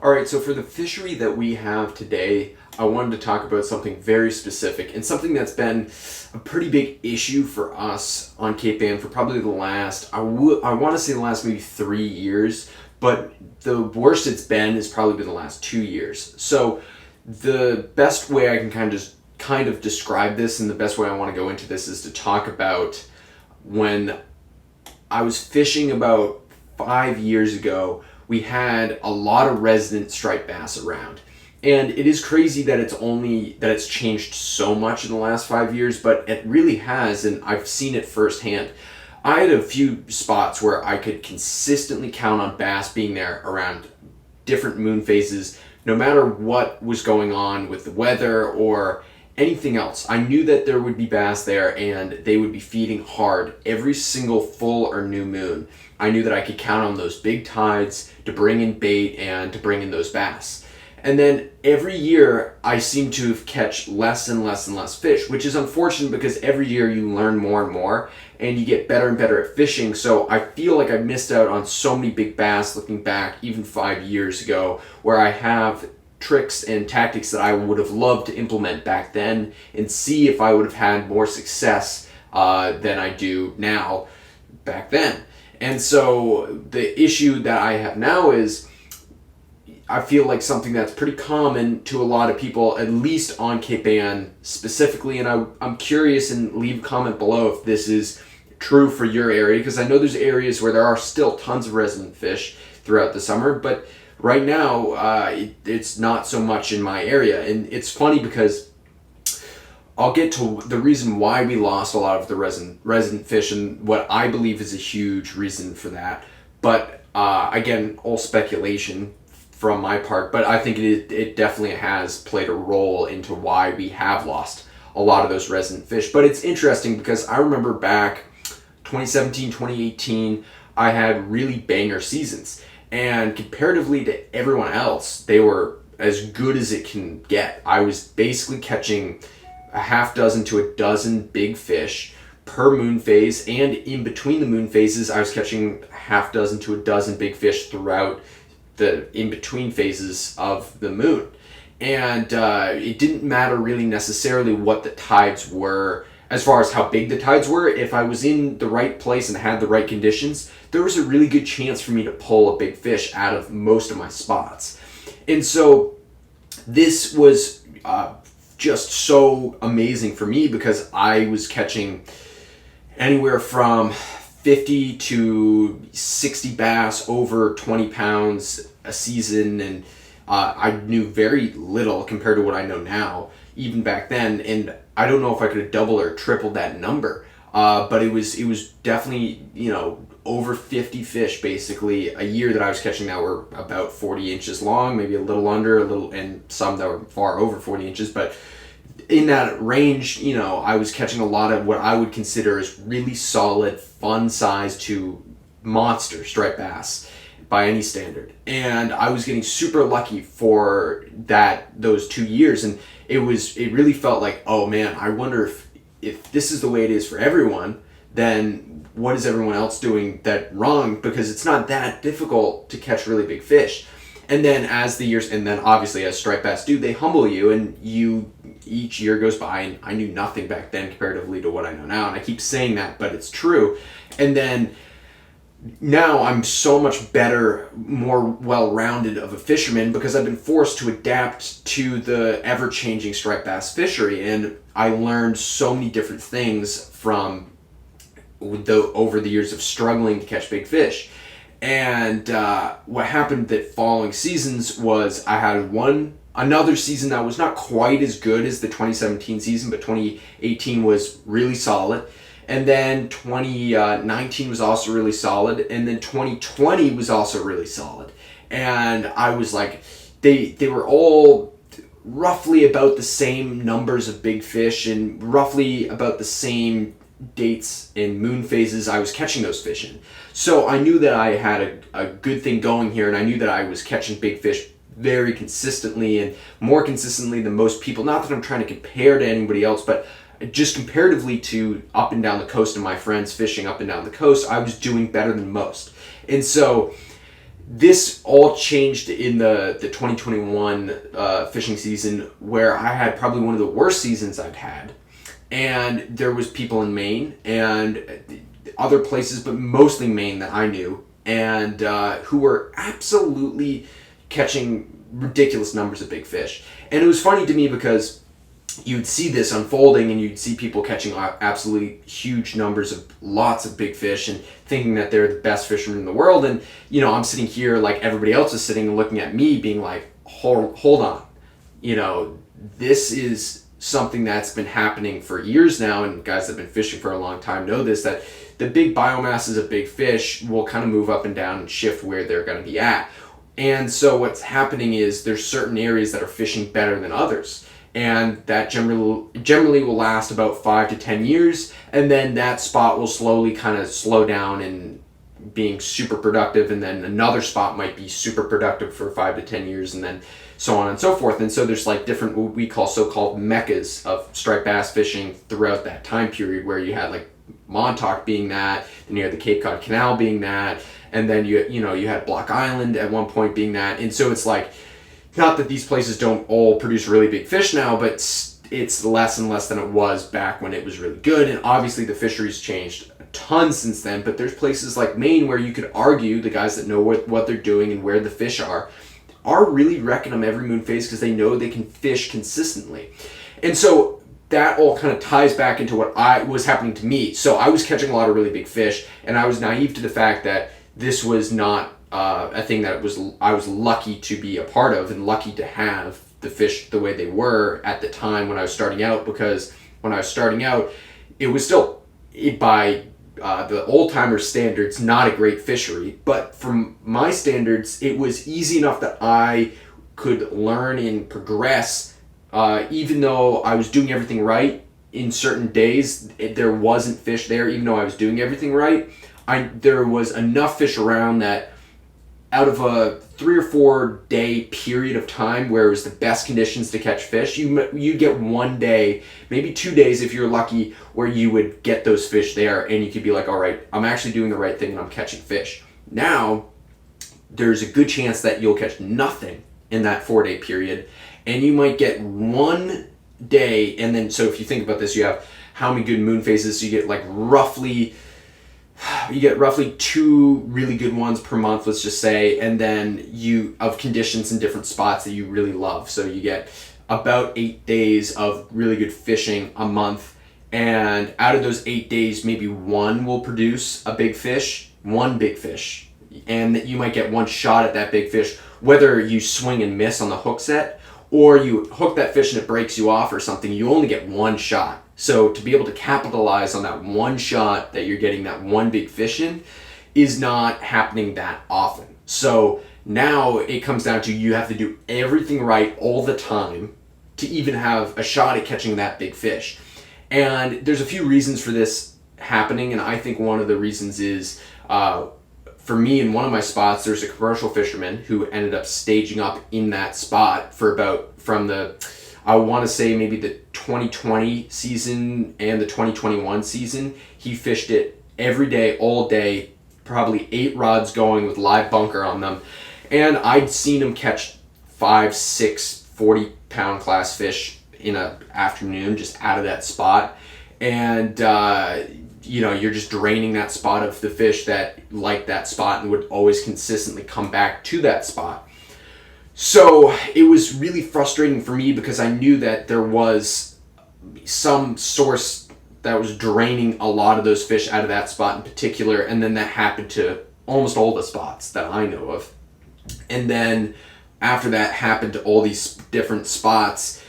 All right, so for the fishery that we have today, I wanted to talk about something very specific and something that's been a pretty big issue for us on Cape Ann for probably the last, I want to say the last maybe 3 years, but the worst it's been has probably been the last 2 years. So the best way I can kind of describe this, and the best way I want to go into this, is to talk about when I was fishing about 5 years ago. We had a lot of resident striped bass around. And it is crazy that it's changed so much in the last 5 years, but it really has, and I've seen it firsthand. I had a few spots where I could consistently count on bass being there around different moon phases, no matter what was going on with the weather or anything else. I knew that there would be bass there and they would be feeding hard every single full or new moon. I knew that I could count on those big tides to bring in bait and to bring in those bass. And then every year I seem to catch less and less and less fish, which is unfortunate because every year you learn more and more and you get better and better at fishing. So I feel like I missed out on so many big bass looking back even 5 years ago, where I have tricks and tactics that I would have loved to implement back then and see if I would have had more success than I do now back then. And so the issue that I have now is I feel like something that's pretty common to a lot of people, at least on Cape Ann specifically, and I'm curious, and leave a comment below if this is true for your area, because I know there's areas where there are still tons of resident fish throughout the summer, but right now it's not so much in my area. And it's funny because I'll get to the reason why we lost a lot of the resident fish and what I believe is a huge reason for that. But again, all speculation from my part, but I think it definitely has played a role into why we have lost a lot of those resident fish. But it's interesting because I remember back 2017, 2018, I had really banger seasons. And comparatively to everyone else, they were as good as it can get. I was basically catching a half dozen to a dozen big fish per moon phase, and in between the moon phases, I was catching a half dozen to a dozen big fish throughout the in-between phases of the moon. And it didn't matter really necessarily what the tides were, as far as how big the tides were. If I was in the right place and had the right conditions, there was a really good chance for me to pull a big fish out of most of my spots. And so this was just so amazing for me because I was catching anywhere from 50 to 60 bass over 20 pounds a season, and I knew very little compared to what I know now, even back then, and I don't know if I could have doubled or tripled that number, but it was definitely, over 50 fish basically a year that I was catching that were about 40 inches long, maybe a little under, and some that were far over 40 inches, but in that range, I was catching a lot of what I would consider as really solid, fun size to monster striped bass by any standard. And I was getting super lucky for those 2 years, and it really felt like, oh man, I wonder if this is the way it is for everyone, then what is everyone else doing that wrong? Because it's not that difficult to catch really big fish. And then as the years, and then obviously as striped bass do, they humble you, and each year goes by, and I knew nothing back then comparatively to what I know now, and I keep saying that, but it's true. And then now I'm so much better, more well-rounded of a fisherman because I've been forced to adapt to the ever-changing striped bass fishery, and I learned so many different things from over the years of struggling to catch big fish. And what happened that following seasons was I had another season that was not quite as good as the 2017 season, but 2018 was really solid. And then 2019 was also really solid. And then 2020 was also really solid. And I was like, they were all roughly about the same numbers of big fish and roughly about the same dates and moon phases I was catching those fish in. So I knew that I had a good thing going here, and I knew that I was catching big fish very consistently and more consistently than most people. Not that I'm trying to compare to anybody else, but just comparatively to up and down the coast and my friends fishing up and down the coast, I was doing better than most. And so this all changed in the 2021 fishing season, where I had probably one of the worst seasons I've had. And there was people in Maine and other places, but mostly Maine that I knew, and who were absolutely catching ridiculous numbers of big fish. And it was funny to me because you'd see this unfolding and you'd see people catching absolutely huge numbers of lots of big fish and thinking that they're the best fishermen in the world. And, you know, I'm sitting here like everybody else is sitting and looking at me being like, hold on. You know, this is something that's been happening for years now, and guys that have been fishing for a long time know this, that the big biomasses of big fish will kind of move up and down and shift where they're going to be at. And so what's happening is there's certain areas that are fishing better than others. And that generally will last about 5 to 10 years, and then that spot will slowly kind of slow down in being super productive, and then another spot might be super productive for 5 to 10 years, and then so on and so forth. And so there's like different, what we call so-called meccas of striped bass fishing throughout that time period, where you had like Montauk being that, and you had the Cape Cod Canal being that, and then you had Block Island at one point being that. And so it's like, not that these places don't all produce really big fish now, but it's less and less than it was back when it was really good. And obviously the fishery's changed a ton since then, but there's places like Maine where you could argue the guys that know what they're doing and where the fish are really wrecking them every moon phase because they know they can fish consistently. And so that all kind of ties back into what was happening to me. So I was catching a lot of really big fish, and I was naive to the fact that this was not a thing that I was lucky to be a part of and lucky to have the fish the way they were at the time when I was starting out, because when I was starting out, it was still, by the old-timer standards, not a great fishery, but from my standards, it was easy enough that I could learn and progress, even though I was doing everything right. In certain days, there wasn't fish there, even though I was doing everything right. There was enough fish around that out of a 3 or 4 day period of time where it was the best conditions to catch fish, you get 1 day, maybe 2 days if you're lucky, where you would get those fish there, and you could be like, all right, I'm actually doing the right thing and I'm catching fish. Now, there's a good chance that you'll catch nothing in that 4 day period, and you might get 1 day, and then, so if you think about this, you have how many good moon phases, so you get roughly 2 really good ones per month, let's just say, and then of conditions in different spots that you really love. So you get about 8 days of really good fishing a month, and out of those 8 days, maybe one will produce a big fish, one big fish, and that you might get one shot at that big fish, whether you swing and miss on the hook set, or you hook that fish and it breaks you off or something, you only get one shot. So to be able to capitalize on that one shot that you're getting that one big fish in is not happening that often. So now it comes down to you have to do everything right all the time to even have a shot at catching that big fish. And there's a few reasons for this happening, and I think one of the reasons is, for me, in one of my spots, there's a commercial fisherman who ended up staging up in that spot I want to say maybe the 2020 season and the 2021 season. He fished it every day, all day, probably 8 rods going with live bunker on them. And I'd seen him catch 5, 6, 40-pound class fish in an afternoon just out of that spot. And, you're just draining that spot of the fish that liked that spot and would always consistently come back to that spot. So it was really frustrating for me because I knew that there was some source that was draining a lot of those fish out of that spot in particular, and then that happened to almost all the spots that I know of. And then after that happened to all these different spots,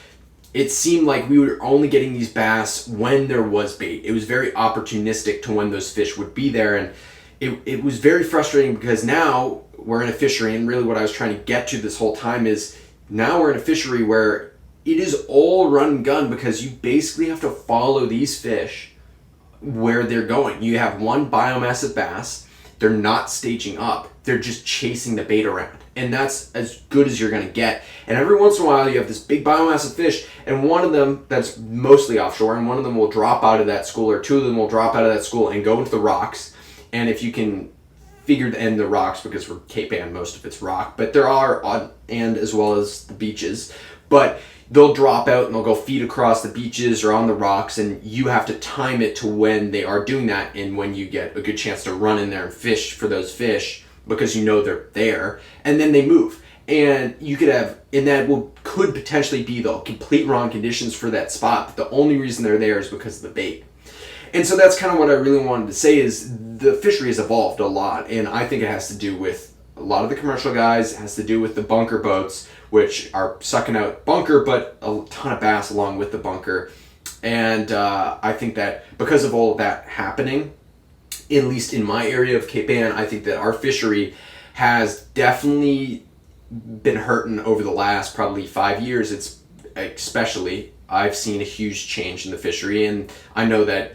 it seemed like we were only getting these bass when there was bait. It was very opportunistic to when those fish would be there, and it was very frustrating because now we're in a fishery, and really what I was trying to get to this whole time is now we're in a fishery where it is all run and gun because you basically have to follow these fish where they're going. You have one biomass of bass, they're not staging up, they're just chasing the bait around. And that's as good as you're going to get. And every once in a while you have this big biomass of fish, and one of them that's mostly offshore, and one of them will drop out of that school, or 2 of them will drop out of that school and go into the rocks. And if you can figured to end the rocks because we're Cape Ann, most of it's rock, but there are on and as well as the beaches. But they'll drop out and they'll go feed across the beaches or on the rocks, and you have to time it to when they are doing that and when you get a good chance to run in there and fish for those fish because you know they're there, and then they move. And you could have, and that could potentially be the complete wrong conditions for that spot, but the only reason they're there is because of the bait. And so that's kind of what I really wanted to say is the fishery has evolved a lot, and I think it has to do with a lot of the commercial guys. It has to do with the bunker boats, which are sucking out bunker, but a ton of bass along with the bunker. And I think that because of all of that happening, at least in my area of Cape Ann, I think that our fishery has definitely been hurting over the last probably 5 years. It's especially, I've seen a huge change in the fishery, and I know that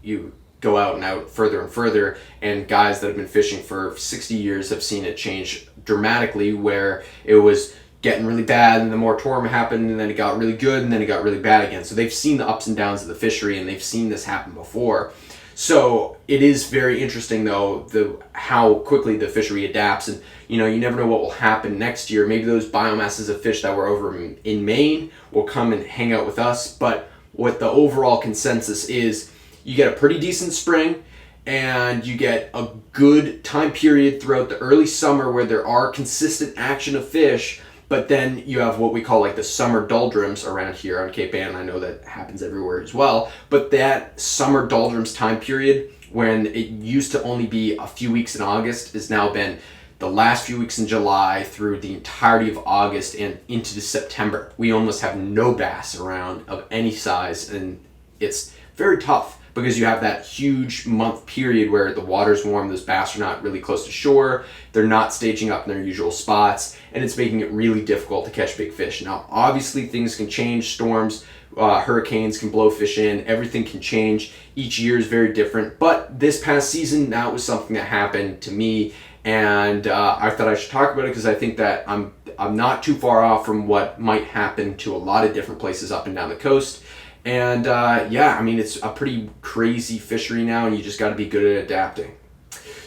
you go out and out further and further, and guys that have been fishing for 60 years have seen it change dramatically, where it was getting really bad and the moratorium happened and then it got really good and then it got really bad again. So they've seen the ups and downs of the fishery, and they've seen this happen before. So it is very interesting though how quickly the fishery adapts, and you never know what will happen next year. Maybe those biomasses of fish that were over in Maine will come and hang out with us, but what the overall consensus is, you get a pretty decent spring and you get a good time period throughout the early summer where there are consistent action of fish, but then you have what we call like the summer doldrums around here on Cape Ann. I know that happens everywhere as well, but that summer doldrums time period, when it used to only be a few weeks in August, has now been the last few weeks in July through the entirety of August and into September. We almost have no bass around of any size, and it's very tough because you have that huge month period where the water's warm, those bass are not really close to shore, they're not staging up in their usual spots, and it's making it really difficult to catch big fish. Now, obviously things can change, storms, hurricanes can blow fish in, everything can change. Each year is very different, but this past season, that was something that happened to me, and I thought I should talk about it because I think that I'm not too far off from what might happen to a lot of different places up and down the coast. And it's a pretty crazy fishery now, and you just got to be good at adapting.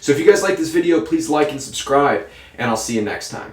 So if you guys like this video, please like and subscribe, and I'll see you next time.